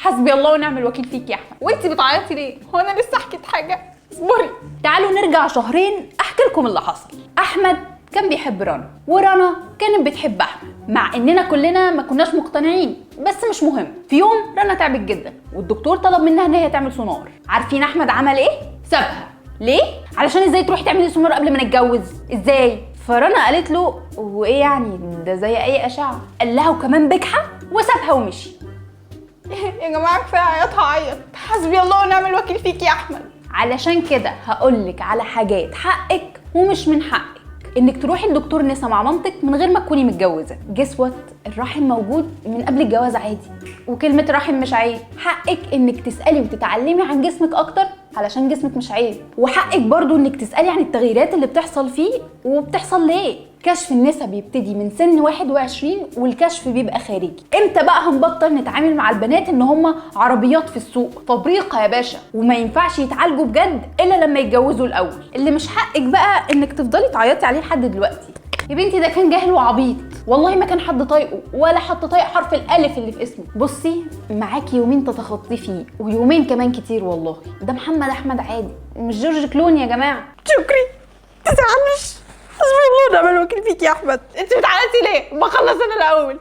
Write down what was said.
حسبي الله ونعم الوكيل فيك يا احمد. وانت بتعيطي ليه؟ هو انا لسه حكيت حاجه؟ اصبري. تعالوا نرجع شهرين احكي لكم اللي حصل. احمد كان بيحب رنا، ورنا كانت بتحب احمد، مع اننا كلنا ما كناش مقتنعين، بس مش مهم. في يوم رنا تعبت جدا والدكتور طلب منها ان هي تعمل سونار. عارفين احمد عمل ايه؟ سابها. ليه؟ علشان ازاي تروحي تعملي سونار قبل ما نتجوز؟ ازاي؟ فرنا قالت له وايه يعني ده زي اي اشعه. قال لها وكمان بجحه وسابها ومشي. يا جماعه كفايه عيط هعيط. حسبي الله ونعم الوكيل فيك يا احمد. علشان كده هقولك على حاجات حقك ومش من حقك، انك تروحي لدكتور نسا مع مامتك من غير ما تكوني متجوزه. جس وات، الرحم موجود من قبل الجواز عادي، وكلمه رحم مش عيب. حقك انك تسالي وتتعلمي عن جسمك اكتر علشان جسمك مش عيب، وحقك برضو انك تسالي عن التغييرات اللي بتحصل فيه وبتحصل ليه. كشف النسا بيبتدي من سن 21 والكشف بيبقى خارجي. امتى بقى هنبطل نتعامل مع البنات ان هم عربيات في السوق، فبريقه يا باشا، وما ينفعش يتعالجوا بجد الا لما يتجوزوا الاول؟ اللي مش حقك بقى انك تفضلي تعيطي عليه لحد دلوقتي. يا بنتي ده كان جاهل وعبيط، والله ما كان حد طايقه ولا حد طايق حرف الالف اللي في اسمه. بصي معاكي يومين تتخطي فيه، ويومين كمان كتير والله. ده محمد احمد عادي، مش جورج كلوني يا جماعه. شكري تزعلش. حسبي الله ونعم الوكيل فيك يا احمد. انت بتعيطي ليه؟ بخلص انا الاول.